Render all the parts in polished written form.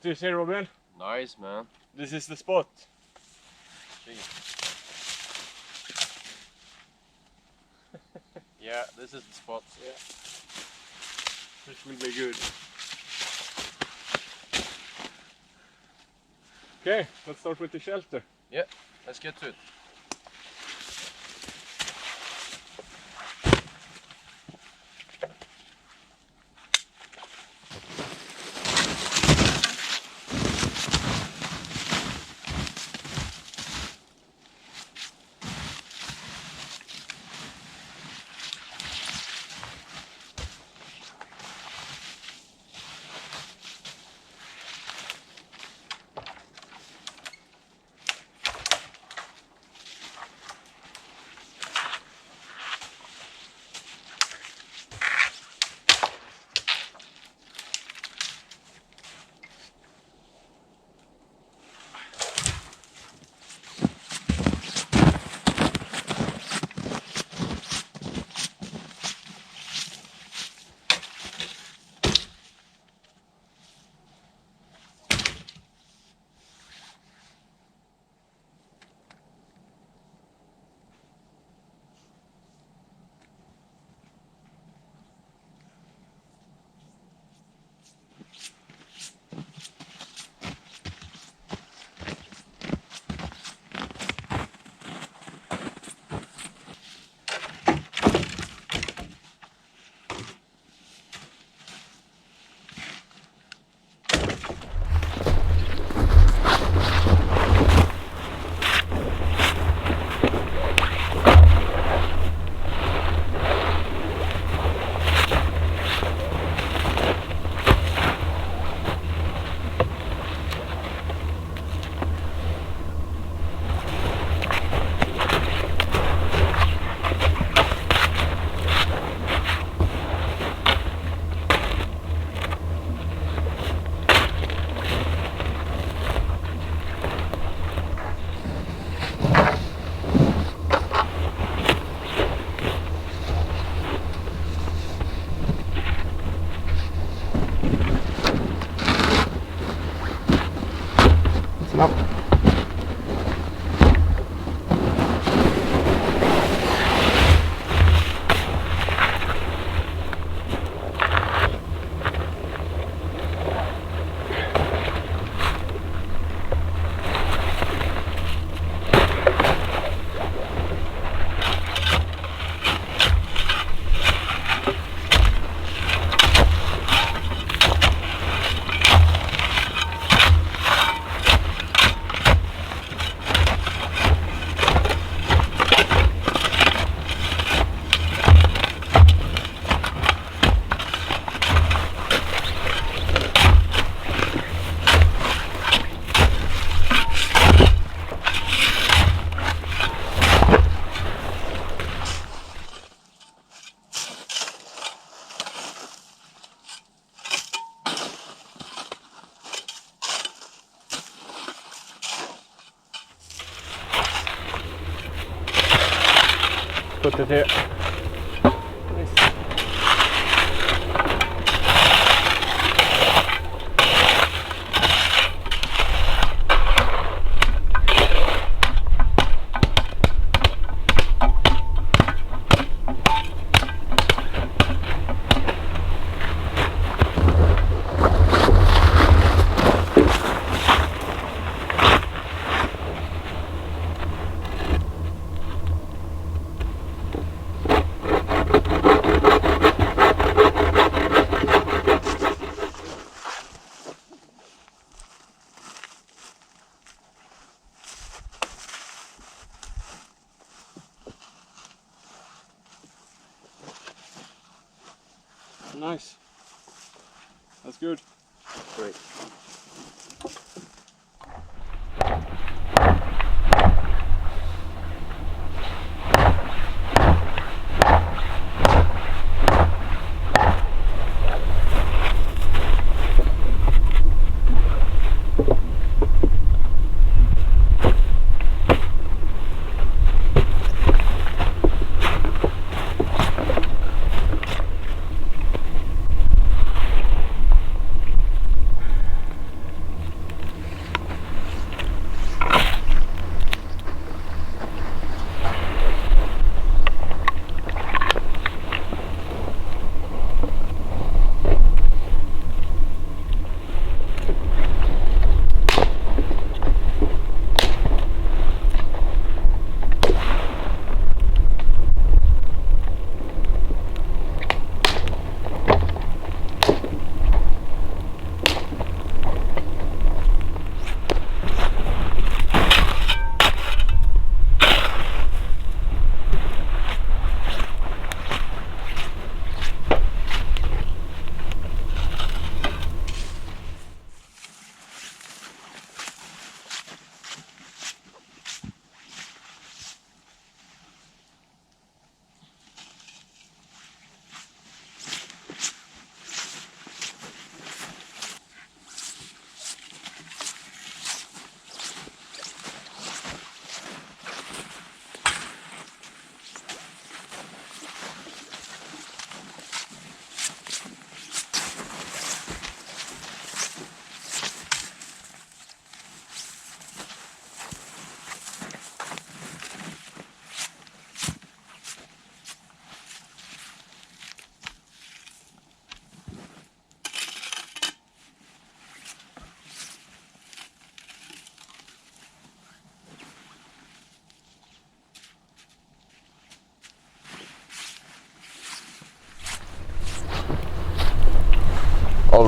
What do you say, Robin? Nice, man. This is the spot. Yeah, this is the spot. Yeah. This will be good. Okay, let's start with the shelter. Yeah, let's get to it. Put it here. Nice. That's good. Great.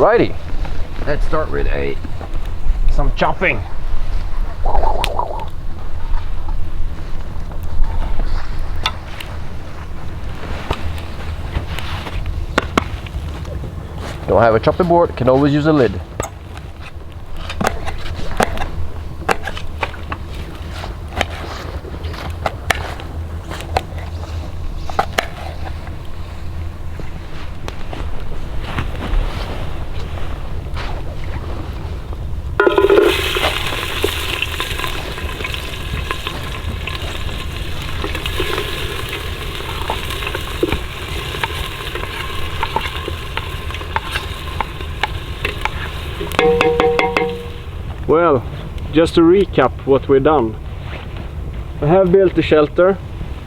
Alrighty, let's start with some chopping. Don't have a chopping board, can always use a lid. Well, just to recap what we've done. I have built the shelter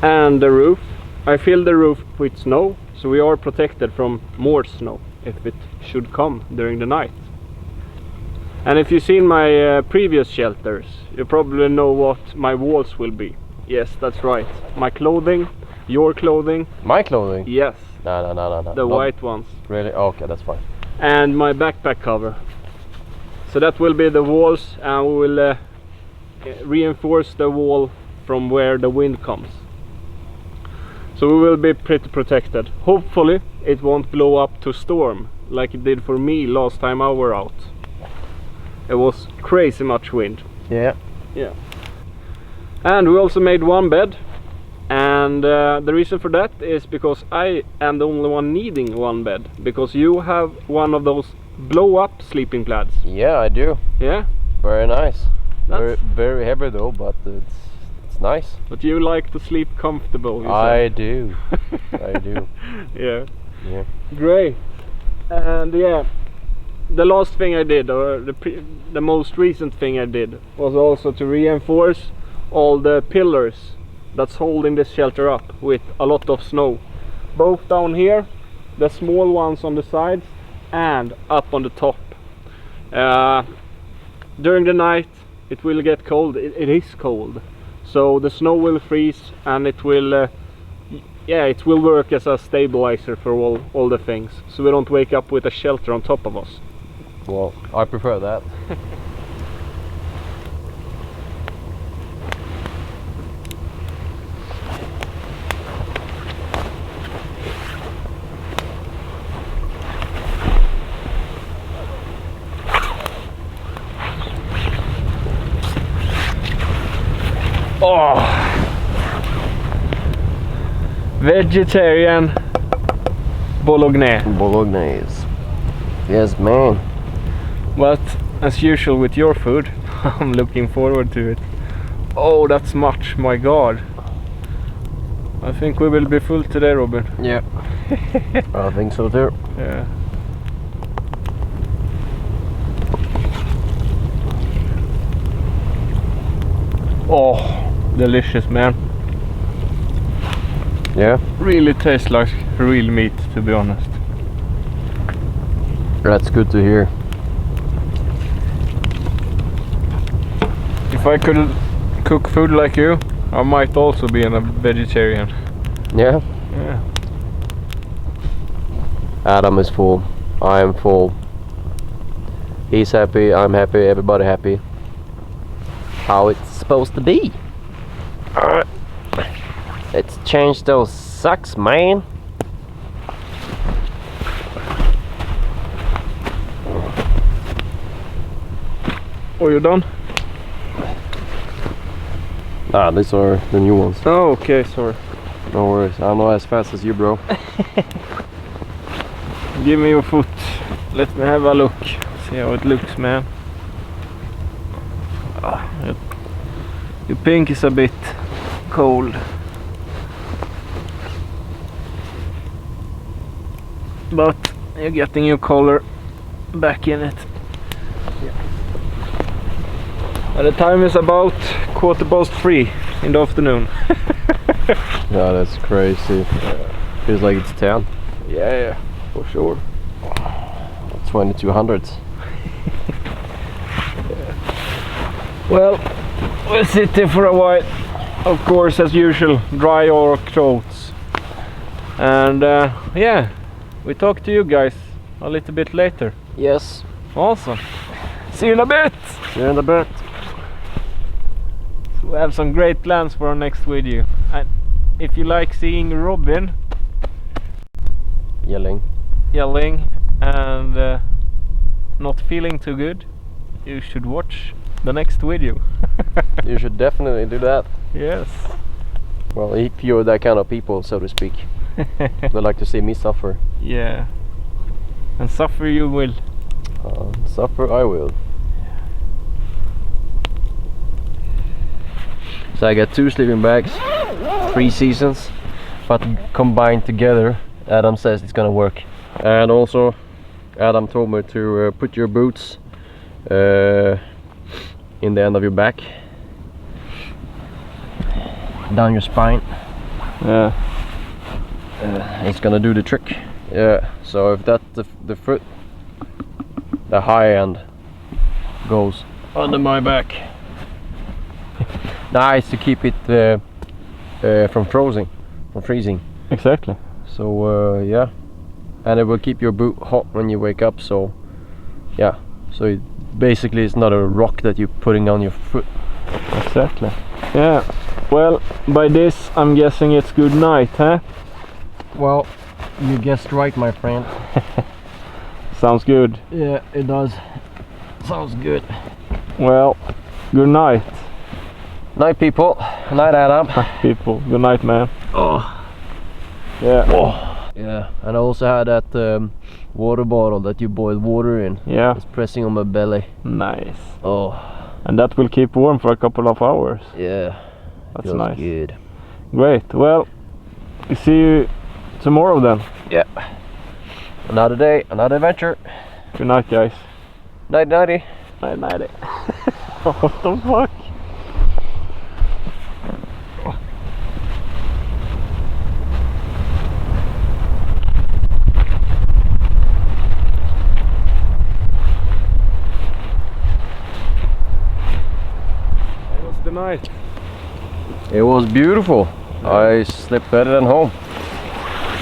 and the roof. I filled the roof with snow, so we are protected from more snow if it should come during the night. And if you've seen my previous shelters, you probably know what my walls will be. Yes, that's right. My clothing, your clothing. My clothing? Yes. No. The white ones. Really? Okay, that's fine. And my backpack cover. So that will be the walls, and we will reinforce the wall from where the wind comes. So we will be pretty protected. Hopefully it won't blow up to storm like it did for me last time I were out. It was crazy much wind. Yeah. And we also made one bed, and the reason for that is because I am the only one needing one bed, because you have one of those blow up sleeping plaids. Yeah, I do. Yeah, Very nice. That's- Very heavy though, but it's nice. but you like to sleep comfortable, you I said. do. I do. Yeah, Yeah. great. And yeah, the last thing I did, or the most recent thing I did, was also to reinforce all the pillars that's holding this shelter up with a lot of snow, both down here, the small ones on the sides, and up on the top. During the night it will get cold. It is cold, so the snow will freeze, and it will it will work as a stabilizer for all the things, so we don't wake up with a shelter on top of us. Well, I prefer that. Oh, vegetarian Bolognese. Bolognese. Yes, man. But as usual with your food, I'm looking forward to it. Oh, that's much, my god. I think we will be full today, Robin. Yeah. I think so too. Yeah. Oh, delicious, man. Yeah. Really tastes like real meat, to be honest. That's good to hear. If I could cook food like you, I might also be a vegetarian. Yeah. Yeah. Adam is full. I am full. He's happy. I'm happy. Everybody happy. How it's supposed to be. Alright. Let's change those socks, man. Oh, you done? Ah, these are the new ones. Oh, okay, sorry. No worries. I'm not as fast as you, bro. Give me your foot. Let me have a look. See how it looks, man. Your pink is a bit cold. But you're getting your color back in it. And the time is about 3:15 in the afternoon. Yeah, that's crazy. Feels like it's 10. Yeah, for sure. 2200s. Well, we'll sit there for a while. Of course, as usual, dry our clothes. And yeah, we talk to you guys a little bit later. Yes. Awesome. See you in a bit. See you in a bit. We have some great plans for our next video. And if you like seeing Robin Yelling. and not feeling too good, you should watch the next video. You should definitely do that. Yes. Well, if you're that kind of people, so to speak. They like to see me suffer. Yeah. And suffer you will. Suffer I will. So I got 2 sleeping bags, 3 seasons, but combined together, Adam says it's gonna work. And also, Adam told me to put your boots in the end of your back, down your spine. Yeah. It's gonna do the trick. Yeah. So if that the foot, the high end, goes under my back. Nice to keep it from freezing. Exactly. So yeah, and it will keep your boot hot when you wake up. So yeah, so it basically it's not a rock that you're putting on your foot. Exactly. Yeah. Well, by this I'm guessing it's good night, huh? Well, you guessed right, my friend. Sounds good. Yeah, it does. Sounds good. Well, good night. Night, people. Night, Adam. People. Good night, man. Oh. Yeah. Oh. Yeah, and I also had that water bottle that you boiled water in. Yeah. It's pressing on my belly. Nice. Oh. And that will keep warm for a couple of hours. Yeah. That's Feels nice. Good. Great. Well, see you tomorrow then. Yeah. Another day, another adventure. Good night, guys. Night, nighty. Night, nighty. What the fuck? The night. It was beautiful. I slept better than home.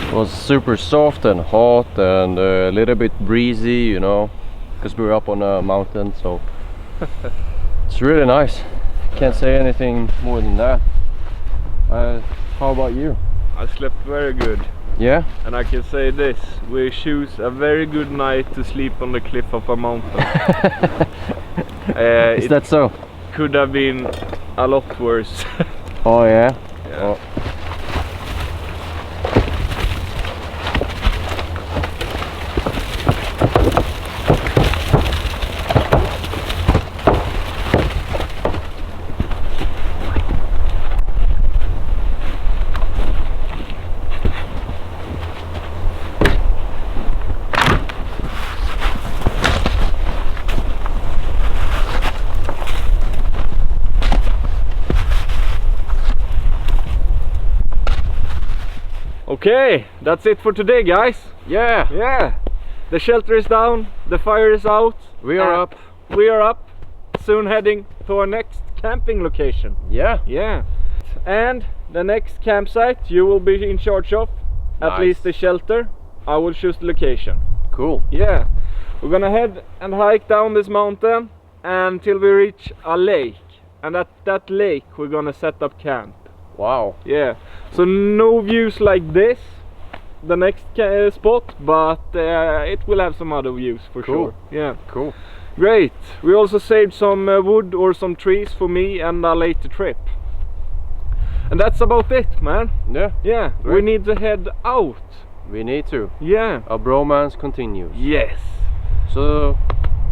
It was super soft and hot and a little bit breezy, you know, because we were up on a mountain, so it's really nice. Can't say anything more than that. How about you? I slept very good. Yeah? And I can say this, we choose a very good night to sleep on the cliff of a mountain. Is that so? Could have been a lot worse. Oh yeah? Yeah. Oh. Okay, that's it for today, guys. Yeah! Yeah, the shelter is down, the fire is out. We are up. We are up, soon heading to our next camping location. Yeah. Yeah, and the next campsite you will be in charge of, at Nice. least the shelter. I will choose the location. Cool. Yeah, we're gonna head and hike down this mountain until we reach a lake, and at that lake we're gonna set up camp. Wow. Yeah, so no views like this, the next spot, but it will have some other views for Cool. sure. Yeah, Cool. great. We also saved some wood or some trees for me and a later trip. And that's about it, man. Yeah. Yeah, we Great. need to head out. We need to. Yeah. Our bromance continues. Yes. So,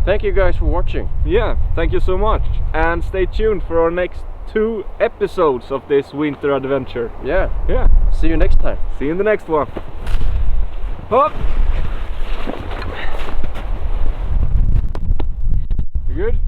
thank you guys for watching. Yeah, thank you so much. And stay tuned for our next 2 episodes of this winter adventure. Yeah. Yeah. See you next time. See you in the next one. Hop. You good?